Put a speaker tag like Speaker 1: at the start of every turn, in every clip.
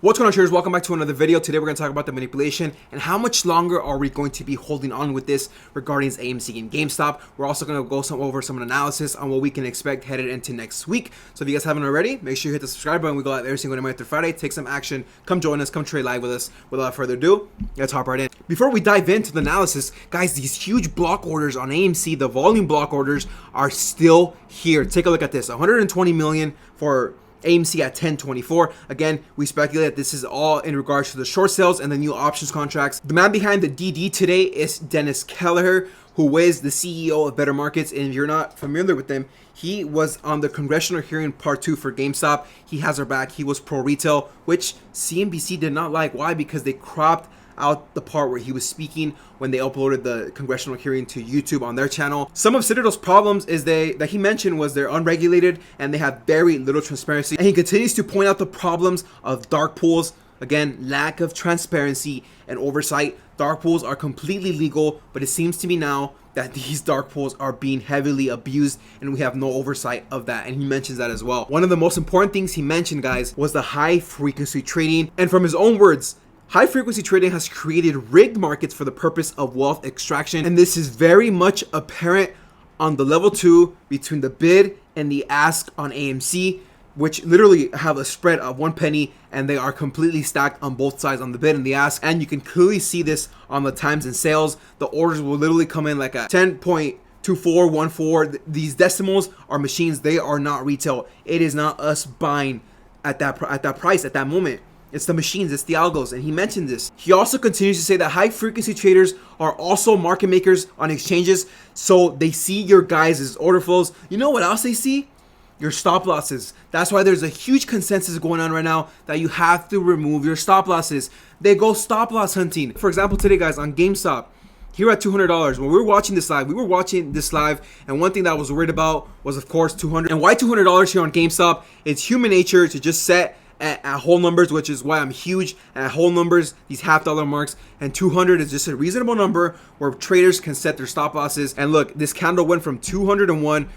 Speaker 1: What's going on, traders? Welcome back to another video. Today we're going to talk about the manipulation and how much longer are we going to be holding on with this regarding AMC and Gamestop. We're also going to go over some analysis on what we can expect headed into next week. So if you guys haven't already, make sure you hit the subscribe button. We go out every single day, Monday through Friday. Take some action. Come join us. Come trade live with us. Without further ado, let's hop right in. Before we dive into the analysis, guys, these huge block orders on AMC, the volume block orders are still here. Take a look at this. 120 million for AMC at 1024. Again, we speculate that this is all in regards to the short sales and the new options contracts. The man behind the DD today is Dennis Keller, who is the CEO of Better Markets. And if you're not familiar with him, he was on the congressional hearing part 2 for GameStop. He has our back. He was pro retail, which CNBC did not like. Why? Because they cropped out the part where he was speaking when they uploaded the congressional hearing to YouTube on their channel. Some of Citadel's problems is that he mentioned was they're unregulated and they have very little transparency. And he continues to point out the problems of dark pools. Again, lack of transparency and oversight. Dark pools are completely legal, but it seems to me now that these dark pools are being heavily abused and we have no oversight of that. And he mentions that as well. One of the most important things he mentioned, guys, was the high frequency trading. And from his own words, high frequency trading has created rigged markets for the purpose of wealth extraction, and this is very much apparent on the level 2 between the bid and the ask on AMC, which literally have a spread of 1 penny, and they are completely stacked on both sides on the bid and the ask. And you can clearly see this on the times and sales. The orders will literally come in like a 10.2414. These decimals are machines. They are not retail. It is not us buying at that price at that moment. It's the machines, it's the algos, and he mentioned this. He also continues to say that high frequency traders are also market makers on exchanges, so they see your guys' order flows. You know what else they see? Your stop losses. That's why there's a huge consensus going on right now that you have to remove your stop losses. They go stop loss hunting. For example, today, guys, on GameStop, here at $200, when we were watching this live, and one thing that I was worried about was, of course, $200. And why $200 here on GameStop? It's human nature to just set at whole numbers, which is why I'm huge at whole numbers, these $half marks, and 200 is just a reasonable number where traders can set their stop losses. And look, this candle went from 201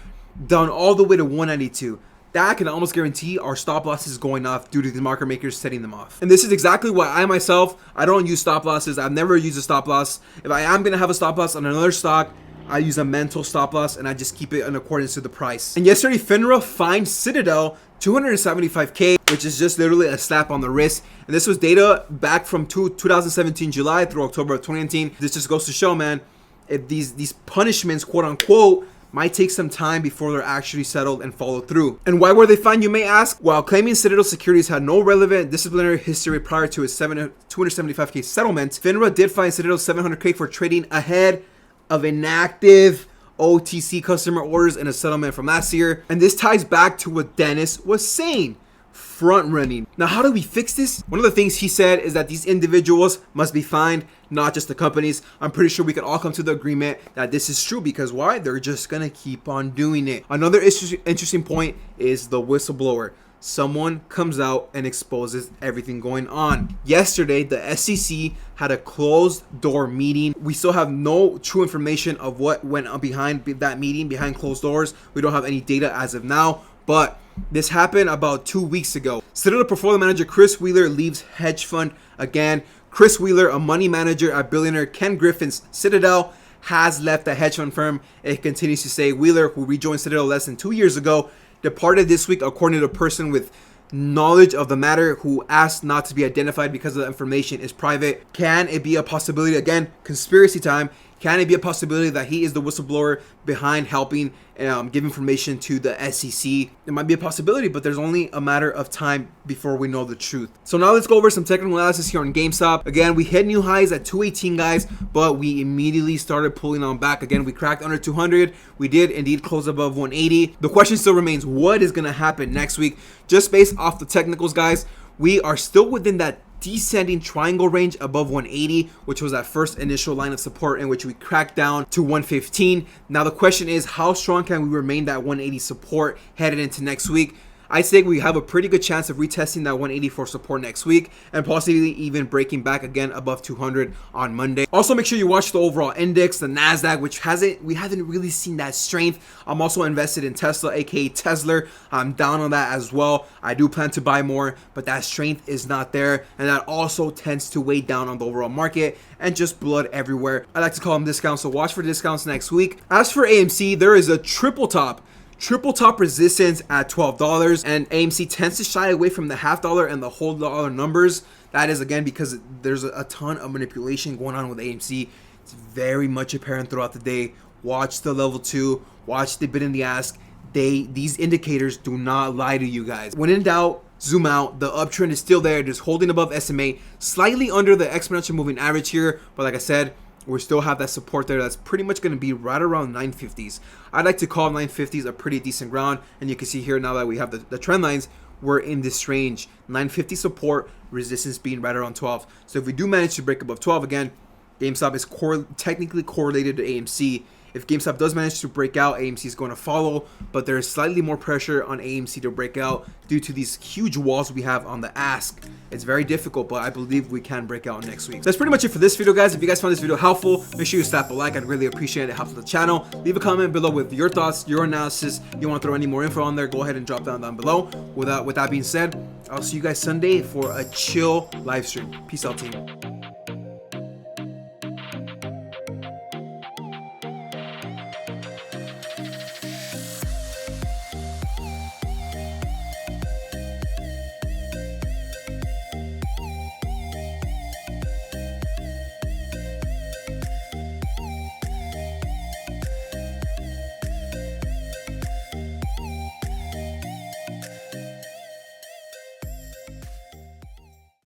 Speaker 1: down all the way to 192. That I can almost guarantee our stop losses going off due to the market makers setting them off. And this is exactly why I myself, I don't use stop losses. I've never used a stop loss. If I am going to have a stop loss on another stock, I use a mental stop loss and I just keep it in accordance to the price. And yesterday, FINRA fined Citadel $275K, which is just literally a slap on the wrist. And this was data back from 2017 July through October of 2019. This just goes to show, man, if these punishments, quote unquote, might take some time before they're actually settled and followed through. And why were they fined, you may ask? While claiming Citadel Securities had no relevant disciplinary history prior to its $275K settlement, FINRA did fine Citadel $700K for trading ahead of inactive OTC customer orders in a settlement from last year. And this ties back to what Dennis was saying, front running. Now, how do we fix this? One of the things he said is that these individuals must be fined, not just the companies. I'm pretty sure we can all come to the agreement that this is true, because why? They're just gonna keep on doing it. Another interesting point is the whistleblower. Someone comes out and exposes everything going on. Yesterday, the SEC had a closed door meeting. We still have no true information of what went on behind that meeting, behind closed doors. We don't have any data as of now, but this happened about 2 weeks ago. Citadel portfolio manager Chris Wheeler leaves hedge fund again. Chris Wheeler, a money manager at billionaire Ken Griffin's Citadel, has left the hedge fund firm. It continues to say Wheeler, who rejoined Citadel less than 2 years ago, departed this week, according to a person with knowledge of the matter who asked not to be identified because the information is private. Can it be a possibility, again, conspiracy time, can it be a possibility that he is the whistleblower behind helping give information to the SEC? It might be a possibility, but there's only a matter of time before we know the truth. So now let's go over some technical analysis here on GameStop. Again, we hit new highs at 218, guys, but we immediately started pulling on back. Again, we cracked under 200. We did indeed close above 180. The question still remains, what is going to happen next week? Just based off the technicals, guys, we are still within that descending triangle range above 180, which was that first initial line of support in which we cracked down to 115. Now the question is, how strong can we remain that 180 support headed into next week? I say we have a pretty good chance of retesting that 184 support next week and possibly even breaking back again above 200 on Monday. Also, make sure you watch the overall index, the Nasdaq, which we haven't really seen that strength. I'm also invested in Tesla, aka Tesla. I'm down on that as well. I do plan to buy more, but that strength is not there, and that also tends to weigh down on the overall market and just blood everywhere. I like to call them discounts, so watch for discounts next week. As for AMC, there is a triple top resistance at $12, and AMC tends to shy away from the half dollar and the whole dollar numbers. That is again because there's a ton of manipulation going on with AMC. It's very much apparent throughout the day. Watch the level 2, watch the bid and the ask. These indicators do not lie to you guys. When in doubt, zoom out. The uptrend is still there, just holding above SMA, slightly under the exponential moving average here, but like I said, we still have that support there that's pretty much going to be right around 950s. I'd like to call 950s a pretty decent ground, and you can see here now that we have the trend lines, we're in this range. 950 support, resistance being right around 12. So if we do manage to break above 12 again, GameStop is technically correlated to AMC. If GameStop does manage to break out, AMC is going to follow, but there is slightly more pressure on AMC to break out due to these huge walls we have on the ask. It's very difficult, but I believe we can break out next week. So that's pretty much it for this video, guys. If you guys found this video helpful, make sure you slap a like. I'd really appreciate it. It helps the channel. Leave a comment below with your thoughts, your analysis. You want to throw any more info on there, go ahead and drop down below. With that being said, I'll see you guys Sunday for a chill live stream. Peace out, team.